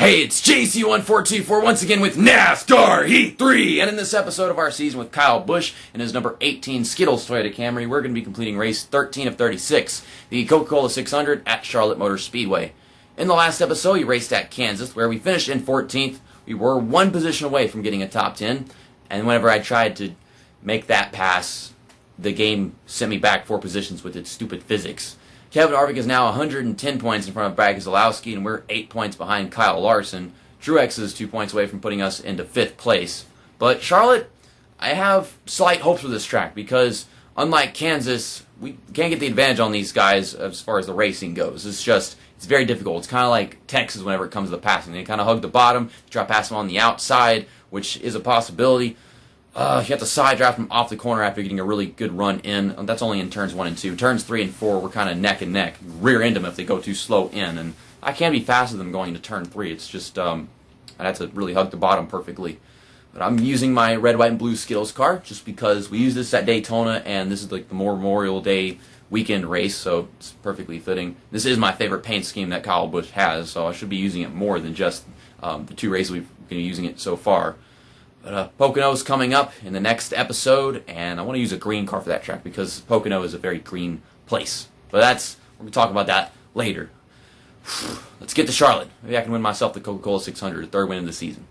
Hey, it's JC1424 once again with NASCAR Heat 3, and in this episode of our season with Kyle Busch and his number 18 Skittles Toyota Camry, we're going to be completing race 13 of 36, the Coca-Cola 600 at Charlotte Motor Speedway. In the last episode, we raced at Kansas, where we finished in 14th. We were one position away from getting a top 10, and whenever I tried to make that pass, the game sent me back 4 positions with its stupid physics. Kevin Harvick is now 110 points in front of Brad Keselowski, and we're 8 points behind Kyle Larson. Truex is 2 points away from putting us into 5th place. But Charlotte, I have slight hopes with this track because, unlike Kansas, we can't get the advantage on these guys as far as the racing goes. It's very difficult. It's kind of like Texas whenever it comes to the passing. They kind of hug the bottom, try to pass them on the outside, which is a possibility. You have to side draft them off the corner after getting a really good run in. That's only in turns 1 and 2. Turns 3 and 4, we're kind of neck and neck. Rear end them if they go too slow in. And I can't be faster than going into turn 3. It's just, I'd have to really hug the bottom perfectly. But I'm using my red, white, and blue Skittles car just because we use this at Daytona, and this is like the Memorial Day weekend race, so it's perfectly fitting. This is my favorite paint scheme that Kyle Busch has, so I should be using it more than just the 2 races we've been using it so far. But Pocono's coming up in the next episode, and I want to use a green car for that track because Pocono is a very green place. But we're going to talk about that later. Let's get to Charlotte. Maybe I can win myself the Coca-Cola 600, 3rd win of the season.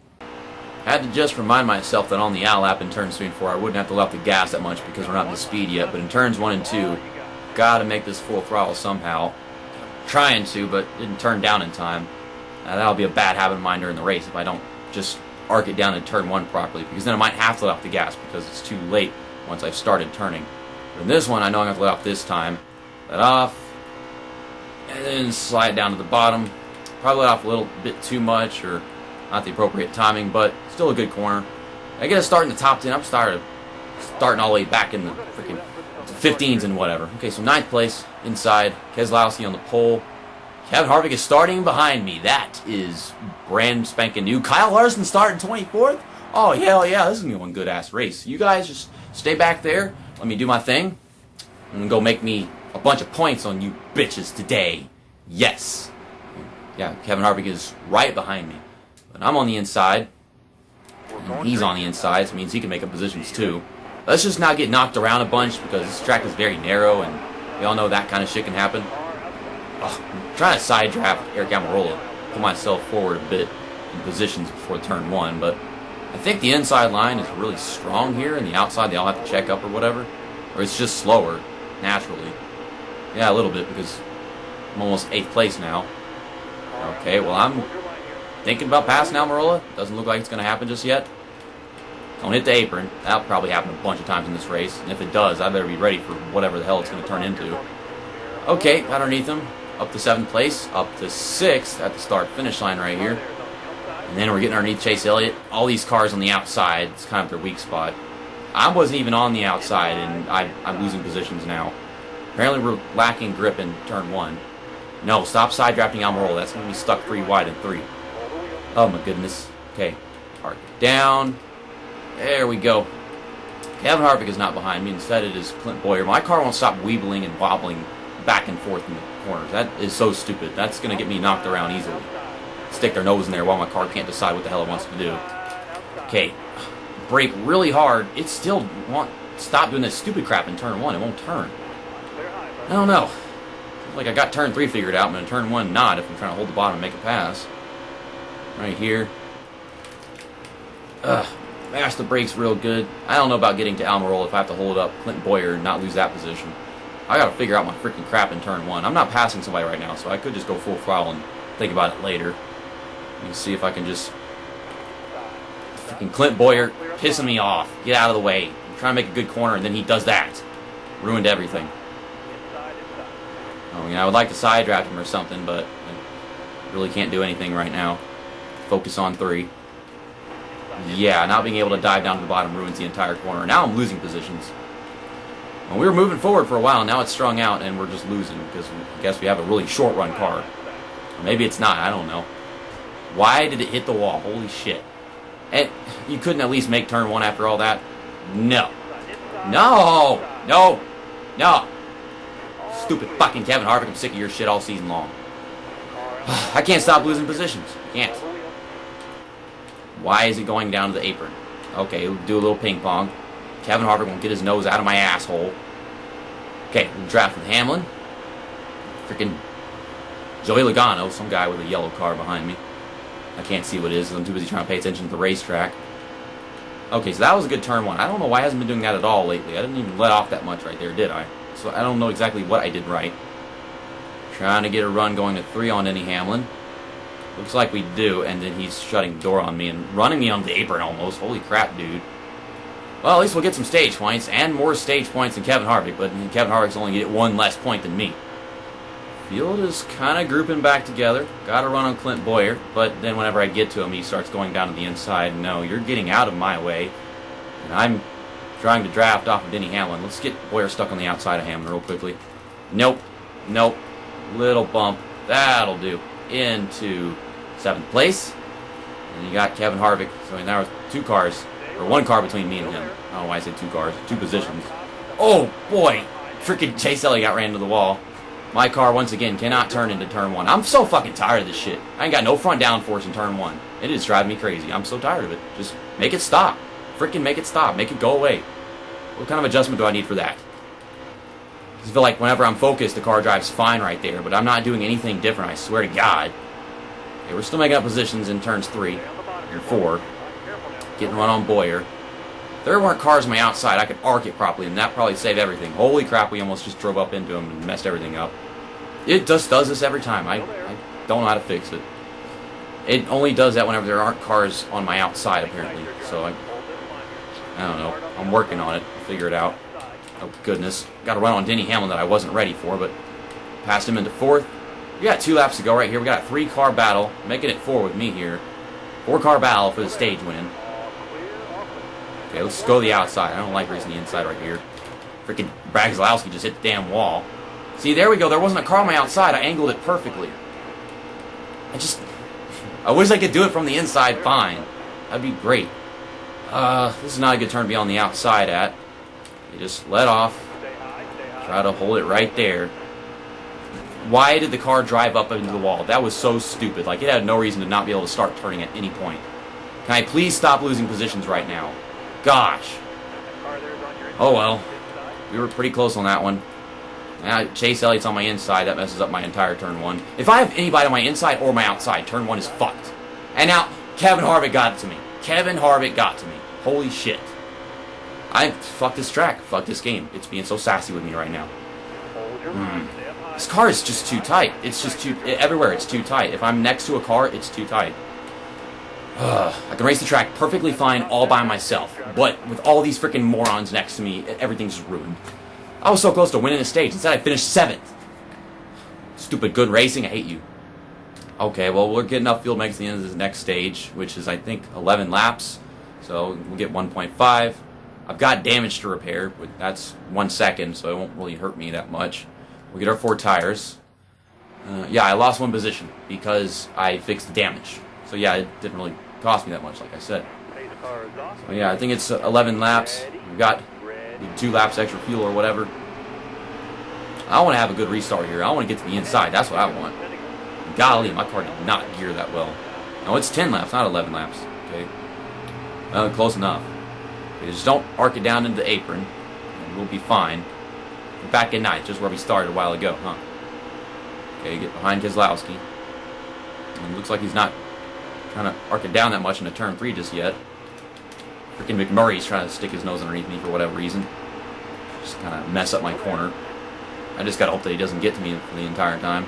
I had to just remind myself that on the Al lap in turns 3 and 4, I wouldn't have to let off the gas that much because we're not at the speed yet. But in turns 1 and 2, got to make this full throttle somehow. Trying to, but didn't turn down in time. That'll be a bad habit of mine during the race if I don't just arc it down in turn 1 properly, because then I might have to let off the gas because it's too late once I've started turning. But in this one, I know I'm going to have to let off this time. Let off, and then slide down to the bottom. Probably let off a little bit too much, or not the appropriate timing, but still a good corner. I get a start in the top 10. I'm starting all the way back in the freaking 15s and whatever. Okay, so 9th place, inside. Keselowski on the pole. Kevin Harvick is starting behind me. That is brand spanking new. Kyle Larson starting 24th? Oh, hell yeah, this is going to be one good-ass race. You guys just stay back there. Let me do my thing. And go make me a bunch of points on you bitches today. Yes. Yeah, Kevin Harvick is right behind me. But I'm on the inside. And he's on the inside, so it means he can make up positions too. Let's just not get knocked around a bunch because this track is very narrow, and we all know that kind of shit can happen. I'm trying to side draft Eric Almirola, pull myself forward a bit in positions before turn 1, but I think the inside line is really strong here, and the outside they all have to check up or whatever, or it's just slower, naturally. Yeah, a little bit, because I'm almost 8th place now. Okay, well, I'm thinking about passing Almirola. Doesn't look like it's going to happen just yet. Don't hit the apron. That'll probably happen a bunch of times in this race, and if it does, I better be ready for whatever the hell it's going to turn into. Okay, underneath him. Up to 7th place, up to 6th at the start-finish line right here. And then we're getting underneath Chase Elliott. All these cars on the outside, it's kind of their weak spot. I wasn't even on the outside, and I'm losing positions now. Apparently we're lacking grip in turn 1. No, stop side drafting Almirola. That's going to be stuck 3 wide in 3. Oh my goodness. Okay, park it down. There we go. Kevin Harvick is not behind me. Instead it is Clint Boyer. My car won't stop weebling and wobbling back and forth in the corners. That is so stupid. That's going to get me knocked around easily. Stick their nose in there while my car can't decide what the hell it wants to do. Okay, brake really hard. It still won't stop doing this stupid crap in turn 1. It won't turn. I don't know. Like I got turn 3 figured out, but in turn 1 not if I'm trying to hold the bottom and make a pass. Right here. Mash the brakes real good. I don't know about getting to Almirola if I have to hold up Clint Boyer and not lose that position. I gotta figure out my freaking crap in turn 1. I'm not passing somebody right now, so I could just go full throttle and think about it later. You can see if I can just... Freaking Clint Boyer pissing me off. Get out of the way. I'm trying to make a good corner, and then he does that. Ruined everything. I mean, I would like to side draft him or something, but I really can't do anything right now. Focus on 3. Yeah, not being able to dive down to the bottom ruins the entire corner. Now I'm losing positions. Well, we were moving forward for a while, now it's strung out, and we're just losing, because I guess we have a really short-run car. Or maybe it's not, I don't know. Why did it hit the wall? Holy shit. And you couldn't at least make turn 1 after all that? No. No! No! No! Stupid fucking Kevin Harvick, I'm sick of your shit all season long. I can't stop losing positions. I can't. Why is it going down to the apron? Okay, we'll do a little ping pong. Kevin Harvick won't get his nose out of my asshole. Okay, we'll draft with Hamlin. Freaking Joey Logano, some guy with a yellow car behind me. I can't see what it is. I'm too busy trying to pay attention to the racetrack. Okay, so that was a good turn one. I don't know why I hasn't been doing that at all lately. I didn't even let off that much right there, did I? So I don't know exactly what I did right. Trying to get a run going to 3 on Denny Hamlin. Looks like we do, and then he's shutting the door on me and running me on the apron almost. Holy crap, dude. Well, at least we'll get some stage points, and more stage points than Kevin Harvick, but Kevin Harvick's only get 1 less point than me. Field is kind of grouping back together. Got to run on Clint Boyer, but then whenever I get to him, he starts going down to the inside. No, you're getting out of my way, and I'm trying to draft off of Denny Hamlin. Let's get Boyer stuck on the outside of Hamlin real quickly. Nope. Nope. Little bump. That'll do. Into 7th place. And you got Kevin Harvick. So now there's 2 cars, or 1 car between me and him. I don't know why I said 2 cars. 2 positions. Oh, boy. Freaking Chase Elliott got ran into the wall. My car, once again, cannot turn into turn 1. I'm so fucking tired of this shit. I ain't got no front downforce in turn 1. It is driving me crazy. I'm so tired of it. Just make it stop. Freaking make it stop. Make it go away. What kind of adjustment do I need for that? I feel like whenever I'm focused, the car drives fine right there, but I'm not doing anything different, I swear to God. Okay, we're still making up positions in turns 3 and 4. Getting run on Boyer. If there weren't cars on my outside, I could arc it properly, and that probably saved everything. Holy crap, we almost just drove up into him and messed everything up. It just does this every time. I don't know how to fix it. It only does that whenever there aren't cars on my outside, apparently. So I don't know. I'm working on it. Figure it out. Oh, goodness. Got a run on Denny Hamlin that I wasn't ready for, but passed him into 4th. We got 2 laps to go right here. We got a 3-car battle, making it 4 with me here. 4-car battle for the stage win. Okay, let's go the outside. I don't like racing the inside right here. Freaking Brad Keselowski just hit the damn wall. See, there we go. There wasn't a car on my outside. I angled it perfectly. I wish I could do it from the inside fine. That'd be great. This is not a good turn to be on the outside at. You just let off. Try to hold it right there. Why did the car drive up into the wall? That was so stupid. Like, it had no reason to not be able to start turning at any point. Can I please stop losing positions right now? Gosh. Oh well. We were pretty close on that one. Now, Chase Elliott's on my inside. That messes up my entire turn 1. If I have anybody on my inside or my outside, turn 1 is fucked. And now, Kevin Harvick got it to me. Kevin Harvick got to me. Holy shit. Fuck this track. Fuck this game. It's being so sassy with me right now. This car is just too tight. It's just too... Everywhere it's too tight. If I'm next to a car, it's too tight. I can race the track perfectly fine all by myself. But with all these freaking morons next to me, everything's just ruined. I was so close to winning the stage. Instead, I finished 7th. Stupid good racing. I hate you. Okay, well, we're getting upfield makes the end of this next stage, which is, I think, 11 laps. So we'll get 1.5. I've got damage to repair, but that's 1 second, so it won't really hurt me that much. We'll get our 4 tires. Yeah, I lost 1 position because I fixed the damage. So yeah, it didn't really cost me that much, like I said. So yeah, I think it's 11 laps. We've got 2 laps extra fuel or whatever. I want to have a good restart here. I want to get to the inside. That's what I want. Golly, my car did not gear that well. No, it's 10 laps, not 11 laps. Okay, close enough. Okay, just don't arc it down into the apron, and we'll be fine. We're back at 9th, just where we started a while ago, huh? Okay, get behind Keselowski. And it looks like he's not trying to arc it down that much into turn 3 just yet. Freaking McMurray's trying to stick his nose underneath me for whatever reason. Just kind of mess up my corner. I just gotta hope that he doesn't get to me for the entire time.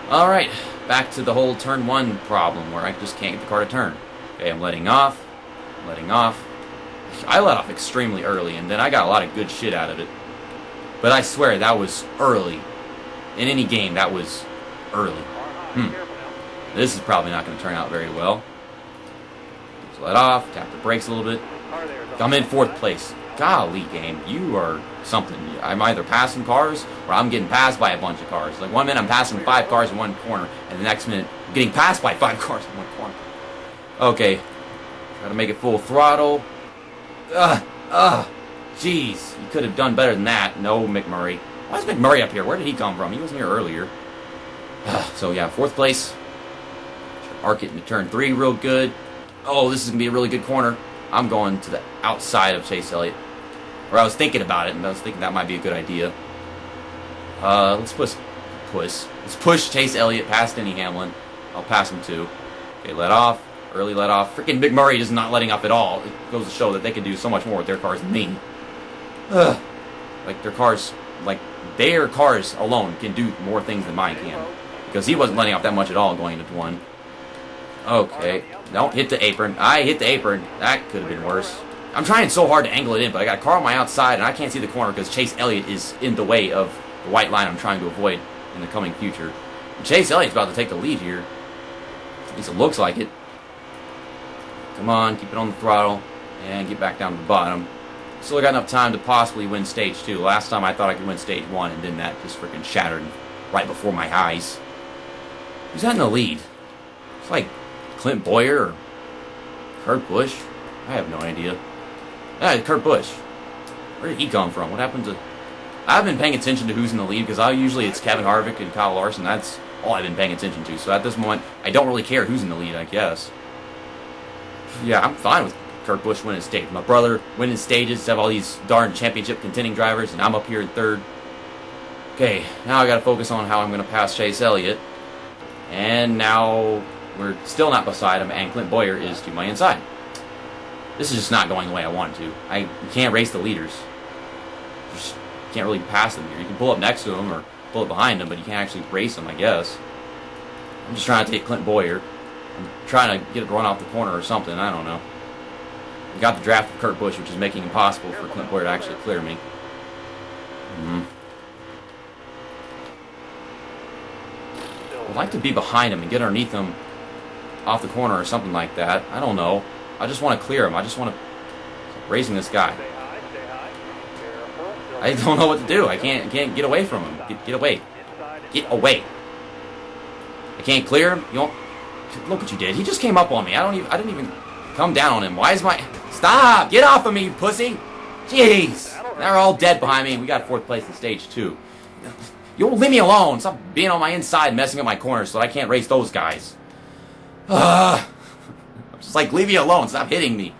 Alright, back to the whole turn 1 problem where I just can't get the car to turn. Okay, I'm letting off. I let off extremely early, and then I got a lot of good shit out of it. But I swear, that was early. In any game, that was early. This is probably not going to turn out very well. Just let off, tap the brakes a little bit. I'm in 4th place. Golly, game, you are something. I'm either passing cars, or I'm getting passed by a bunch of cars. Like, 1 minute I'm passing 5 cars in 1 corner, and the next minute I'm getting passed by 5 cars in 1 corner. Okay, try to make it full throttle. Jeez, you could have done better than that. No, McMurray. Why is McMurray up here? Where did he come from? He wasn't here earlier. So yeah, 4th place. Arc it into turn 3 real good. Oh, this is going to be a really good corner. I'm going to the outside of Chase Elliott. Or I was thinking about it, and I was thinking that might be a good idea. Let's push Chase Elliott past Denny Hamlin. I'll pass him too. Okay, let off. Early let off. Freaking Big Murray is not letting off at all. It goes to show that they can do so much more with their cars than me. Like their cars alone can do more things than mine can. Because he wasn't letting off that much at all going into one. Okay. Don't hit the apron. I hit the apron. That could have been worse. I'm trying so hard to angle it in, but I got a car on my outside, and I can't see the corner because Chase Elliott is in the way of the white line I'm trying to avoid in the coming future. And Chase Elliott's about to take the lead here. At least it looks like it. Come on, keep it on the throttle, and get back down to the bottom. Still got enough time to possibly win Stage 2. Last time I thought I could win Stage 1, and then that just freaking shattered right before my eyes. Who's that in the lead? It's like Clint Boyer or Kurt Busch? I have no idea. Kurt Busch. Where did he come from? What happened to... I've been paying attention to who's in the lead, because usually it's Kevin Harvick and Kyle Larson. That's all I've been paying attention to. So at this moment, I don't really care who's in the lead, I guess. Yeah, I'm fine with Kurt Busch winning stage. My brother winning stages, have all these darn championship contending drivers, and I'm up here in third. Okay, now I gotta focus on how I'm gonna pass Chase Elliott. And now we're still not beside him, and Clint Boyer is to my inside. This is just not going the way I want it to. You can't race the leaders. You just can't really pass them here. You can pull up next to them or pull up behind them, but you can't actually race them, I guess. I'm just trying to take Clint Boyer. I'm trying to get it to run off the corner or something. I don't know. We got the draft of Kurt Busch, which is making it impossible for Clint Boyer to actually clear me. I'd like to be behind him and get underneath him off the corner or something like that. I don't know. I just want to clear him. I just want to... racing this guy. I don't know what to do. I can't get away from him. Get away. Get away. I can't clear him. You don't... Look what you did. He just came up on me. I didn't even come down on him. Why is my... Stop! Get off of me, you pussy! Jeez! They're all dead behind me. We got 4th place in Stage 2. You'll leave me alone. Stop being on my inside, messing up my corners so I can't race those guys. Just like, leave me alone. Stop hitting me.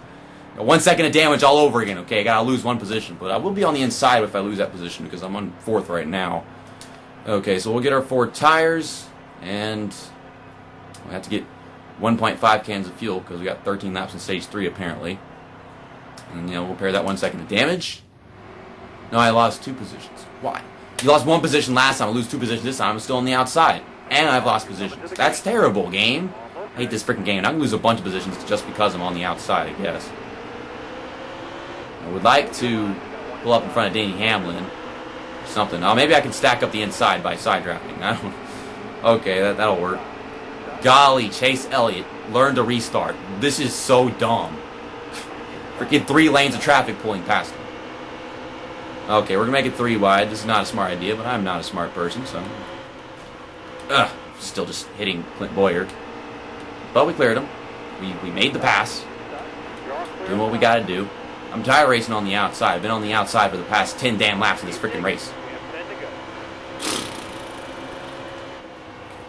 1 second of damage all over again. Okay, I gotta lose 1 position. But I will be on the inside if I lose that position because I'm on 4th right now. Okay, so we'll get our 4 tires. And we have to get 1.5 cans of fuel because we got 13 laps in Stage 3 apparently. And we'll repair that 1 second of damage. No, I lost 2 positions. Why? You lost 1 position last time. I lose 2 positions this time. I'm still on the outside. And I've lost positions. That's terrible, game. I hate this freaking game. I'm going to lose a bunch of positions just because I'm on the outside, I guess. I would like to pull up in front of Denny Hamlin or something. Oh, maybe I can stack up the inside by side drafting. I don't... Okay, that'll work. Golly, Chase Elliott, learn to restart. This is so dumb. Freaking 3 lanes of traffic pulling past him. Okay, we're going to make it 3 wide. This is not a smart idea, but I'm not a smart person, so... Still just hitting Clint Boyer. But we cleared him. We made the pass. Doing what we got to do. I'm tired of racing on the outside. I've been on the outside for the past 10 damn laps of this freaking race.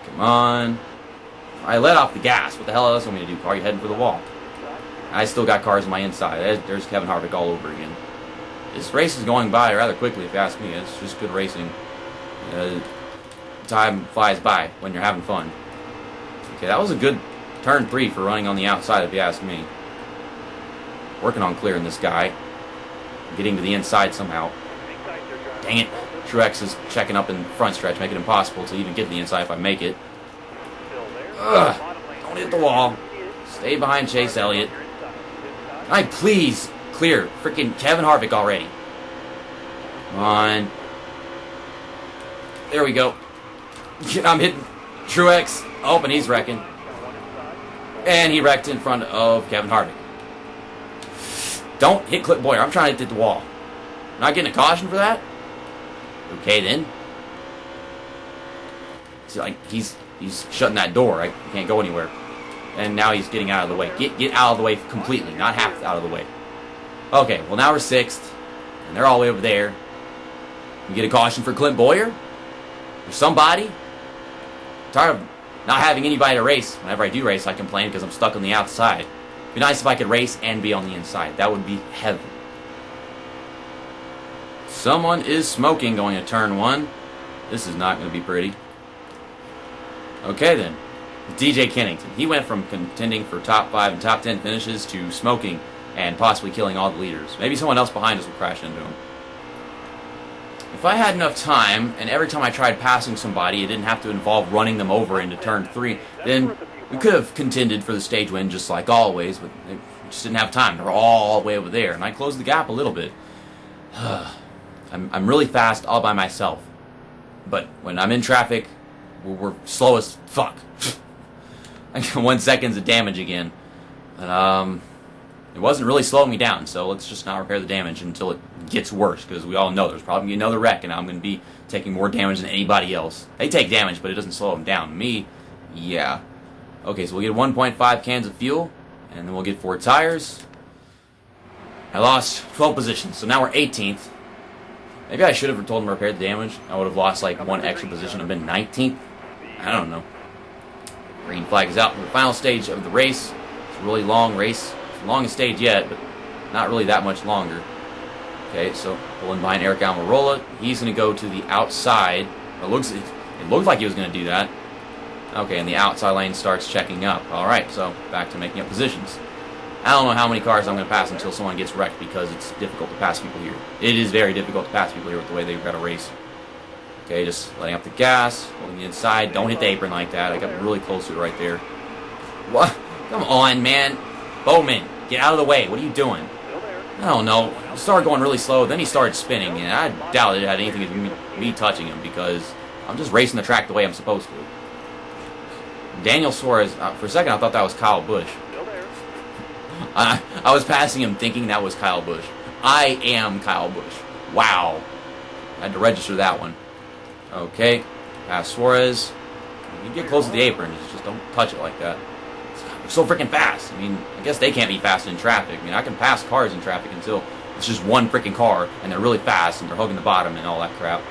Come on. I let off the gas. What the hell else want me to do? Car, you heading for the wall. I still got cars on my inside. There's Kevin Harvick all over again. This race is going by rather quickly, if you ask me. It's just good racing. Time flies by when you're having fun. Okay, that was a good turn 3 for running on the outside, if you ask me. Working on clearing this guy. Getting to the inside somehow. Dang it. Truex is checking up in the front stretch, making it impossible to even get to the inside if I make it. Don't hit the wall. Stay behind Chase Elliott. Can I please clear freaking Kevin Harvick already? Come on. There we go. I'm hitting Truex. Oh, and he's wrecking. And he wrecked in front of Kevin Harvick. Don't hit Clint Boyer. I'm trying to hit the wall. Not getting a caution for that? Okay, then. See, like, he's shutting that door. I can't go anywhere. And now he's getting out of the way. Get out of the way completely, not half out of the way. Okay, well, now we're 6th. And they're all the way over there. You get a caution for Clint Boyer? Or somebody? I'm tired of not having anybody to race. Whenever I do race, I complain because I'm stuck on the outside. Be nice if I could race and be on the inside. That would be heaven. Someone is smoking going to turn 1. This is not going to be pretty. Okay then. DJ Kennington. He went from contending for top 5 and top 10 finishes to smoking and possibly killing all the leaders. Maybe someone else behind us will crash into him. If I had enough time, and every time I tried passing somebody, it didn't have to involve running them over into turn 3, then we could have contended for the stage win just like always, but we just didn't have time. They're all the way over there, and I closed the gap a little bit. I'm really fast all by myself, but when I'm in traffic, we're slow as fuck. I got 1 second of damage again. And, it wasn't really slowing me down, so let's just not repair the damage until it gets worse, because we all know there's probably going to be another wreck, and I'm going to be taking more damage than anybody else. They take damage, but it doesn't slow them down. Me, yeah. Okay, so we'll get 1.5 cans of fuel, and then we'll get 4 tires. I lost 12 positions, so now we're 18th. Maybe I should have told him to repair the damage. I would have lost like 1 extra position and been 19th. I don't know. Green flag is out for the final stage of the race. It's a really long race. It's the longest stage yet, but not really that much longer. Okay, so pulling behind Eric Almirola. He's going to go to the outside. It looked like he was going to do that. Okay, and the outside lane starts checking up. Alright, so back to making up positions. I don't know how many cars I'm going to pass until someone gets wrecked, because it's difficult to pass people here. It is very difficult to pass people here with the way they've got to race. Okay, just letting up the gas, holding the inside. Don't hit the apron like that. I got really close to it right there. What? Come on, man. Bowman, get out of the way. What are you doing? I don't know. He started going really slow, then he started spinning, and I doubt it had anything to do with me touching him, because I'm just racing the track the way I'm supposed to. Daniel Suarez, for a second I thought that was Kyle Busch. I was passing him thinking that was Kyle Busch. I am Kyle Busch. Wow. I had to register that one. Okay. Pass Suarez. You get close to the apron, just don't touch it like that. They're so freaking fast. I mean, I guess they can't be fast in traffic. I mean, I can pass cars in traffic until it's just one freaking car, and they're really fast, and they're hugging the bottom and all that crap.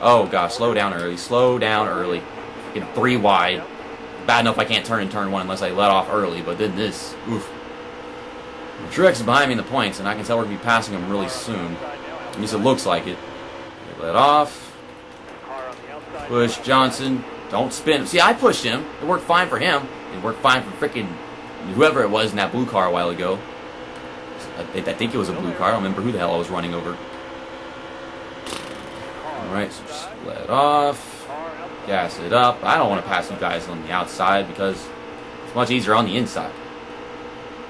Oh, gosh. Slow down early. Slow down early. Get 3 wide. Bad enough I can't turn in turn 1 unless I let off early, but then this, oof. Truex is behind me in the points, and I can tell we're going to be passing him really soon. At least it looks like it. Let off. Push Johnson. Don't spin. See, I pushed him. It worked fine for him. It worked fine for freaking whoever it was in that blue car a while ago. I think it was a blue car. I don't remember who the hell I was running over. Alright, so just let off. Gas it up. I don't want to pass you guys on the outside because it's much easier on the inside.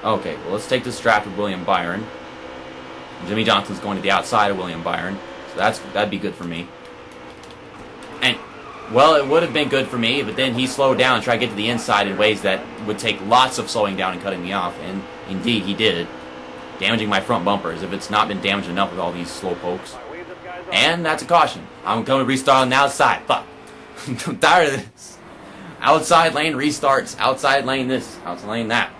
Okay, well, let's take this draft with William Byron. Jimmy Johnson's going to the outside of William Byron, so that'd be good for me. And, well, it would have been good for me, but then he slowed down and tried to get to the inside in ways that would take lots of slowing down and cutting me off, and indeed he did, damaging my front bumper as if it's not been damaged enough with all these slow pokes. And that's a caution. I'm going to restart on the outside. Fuck. I'm tired of this. Outside lane restarts, outside lane this, outside lane that.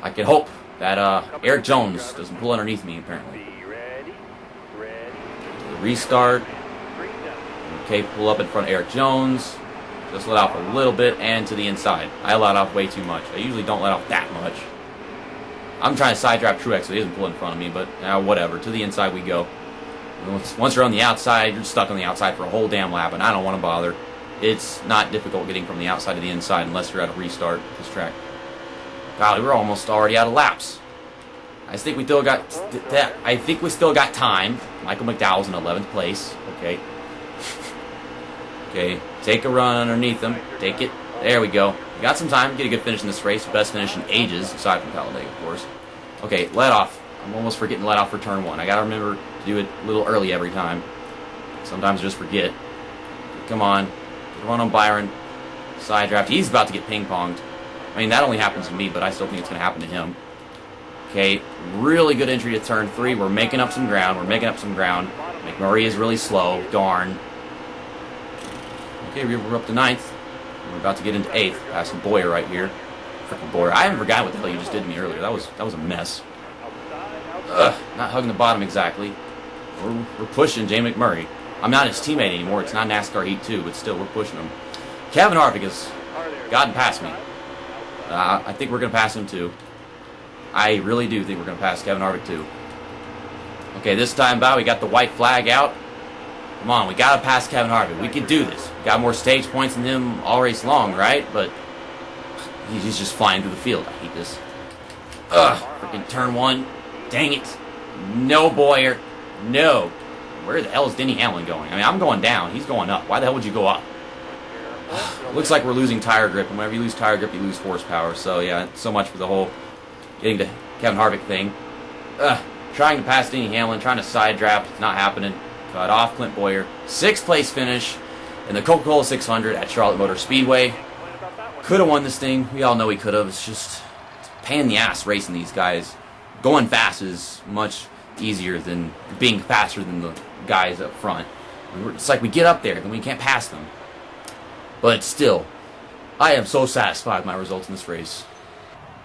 I can hope that Eric Jones doesn't pull underneath me, apparently. Restart. Okay, pull up in front of Eric Jones. Just let off a little bit and to the inside. I let off way too much. I usually don't let off that much. I'm trying to side draft Truex so he doesn't pull in front of me, but whatever. To the inside we go. Once you're on the outside, you're stuck on the outside for a whole damn lap, and I don't want to bother. It's not difficult getting from the outside to the inside unless you're at a restart this track. Golly, we're almost already out of laps. I think we still got time. Michael McDowell's in 11th place. Okay. Okay, take a run underneath him. Take it. There we go. We got some time. Get a good finish in this race. Best finish in ages, aside from Talladega, of course. Okay, let off. I'm almost forgetting let off for turn 1. I gotta remember to do it a little early every time. Sometimes I just forget. Come on. Run on Byron. Side draft. He's about to get ping-ponged. I mean, that only happens to me, but I still think it's going to happen to him. Okay, really good entry to turn 3. We're making up some ground. McMurray is really slow. Darn. Okay, we're up to 9th. We're about to get into 8th. Passing Boyer right here. Freaking Boyer. I haven't forgotten what the hell you just did to me earlier. That was a mess. Ugh, not hugging the bottom exactly. We're pushing Jay McMurray. I'm not his teammate anymore. It's not NASCAR Heat 2, but still, we're pushing him. Kevin Harvick has gotten past me. I think we're going to pass him too. I really do think we're going to pass Kevin Harvick too. Okay, this time about we got the white flag out. Come on, we got to pass Kevin Harvick. We can do this. We got more stage points than him all race long, right? But he's just flying through the field. I hate this. Ugh, freaking turn one. Dang it. No, Boyer. No. Where the hell is Denny Hamlin going? I mean, I'm going down. He's going up. Why the hell would you go up? Looks like we're losing tire grip, and whenever you lose tire grip, you lose horsepower. So, yeah, so much for the whole getting to Kevin Harvick thing. Trying to pass Denny Hamlin, trying to side draft. It's not happening. Cut off Clint Boyer. 6th place finish in the Coca-Cola 600 at Charlotte Motor Speedway. Could have won this thing. We all know he could have. It's just a pain in the ass racing these guys. Going fast is much easier than being faster than the guys up front. It's like we get up there, then we can't pass them. But still, I am so satisfied with my results in this race.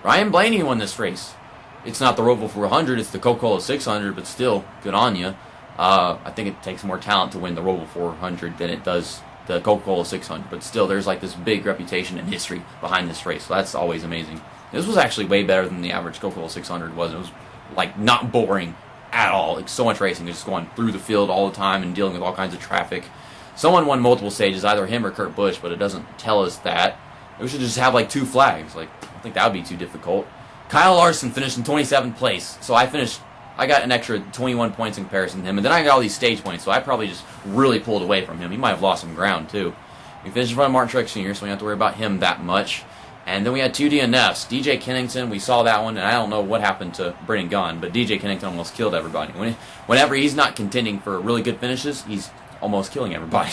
Ryan Blaney won this race. It's not the Roval 400, it's the Coca-Cola 600, but still, good on you. I think it takes more talent to win the Roval 400 than it does the Coca-Cola 600, but still, there's like this big reputation and history behind this race, so that's always amazing. This was actually way better than the average Coca-Cola 600 was. It was like not boring at all. Like so much racing, just going through the field all the time and dealing with all kinds of traffic. Someone won multiple stages, either him or Kurt Busch, but it doesn't tell us that. We should just have like 2 flags. Like, I don't think that would be too difficult. Kyle Larson finished in 27th place, so I got an extra 21 points in comparison to him, and then I got all these stage points, so I probably just really pulled away from him. He might have lost some ground, too. We finished in front of Martin Truex Sr., so we don't have to worry about him that much. And then we had 2 DNFs. DJ Kennington, we saw that one, and I don't know what happened to Brennan Gunn, but DJ Kennington almost killed everybody. Whenever he's not contending for really good finishes, he's almost killing everybody.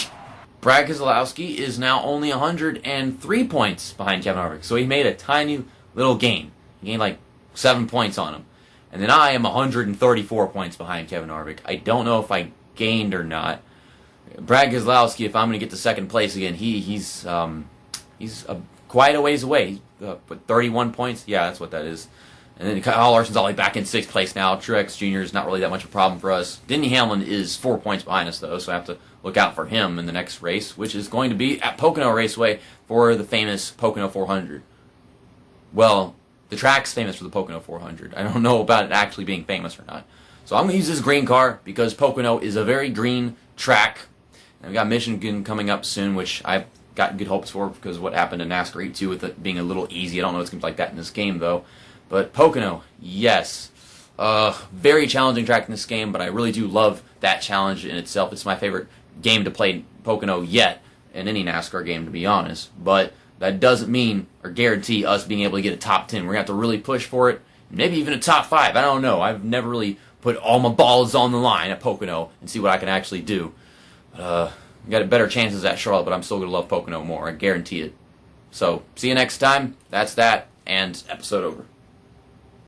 Brad Keselowski is now only 103 points behind Kevin Harvick, so he made a tiny little gain. He gained like 7 points on him. And then I am 134 points behind Kevin Harvick. I don't know if I gained or not. Brad Keselowski, if I'm going to get to 2nd place again, he's quite a ways away. 31 points? Yeah, that's what that is. And then Kyle Larson's all the way back in 6th place now. Truex Jr. is not really that much of a problem for us. Denny Hamlin is 4 points behind us, though, so I have to look out for him in the next race, which is going to be at Pocono Raceway for the famous Pocono 400. Well, the track's famous for the Pocono 400. I don't know about it actually being famous or not. So I'm going to use this green car because Pocono is a very green track. And we've got Michigan coming up soon, which I've got good hopes for because of what happened in NASCAR 8-2 with it being a little easy. I don't know if it's going to be like that in this game, though. But Pocono, yes. Very challenging track in this game, but I really do love that challenge in itself. It's my favorite game to play Pocono yet in any NASCAR game, to be honest. But that doesn't mean or guarantee us being able to get a top 10. We're going to have to really push for it. Maybe even a top 5. I don't know. I've never really put all my balls on the line at Pocono and see what I can actually do. Got better chances at Charlotte, but I'm still going to love Pocono more. I guarantee it. So, see you next time. That's that, and episode over.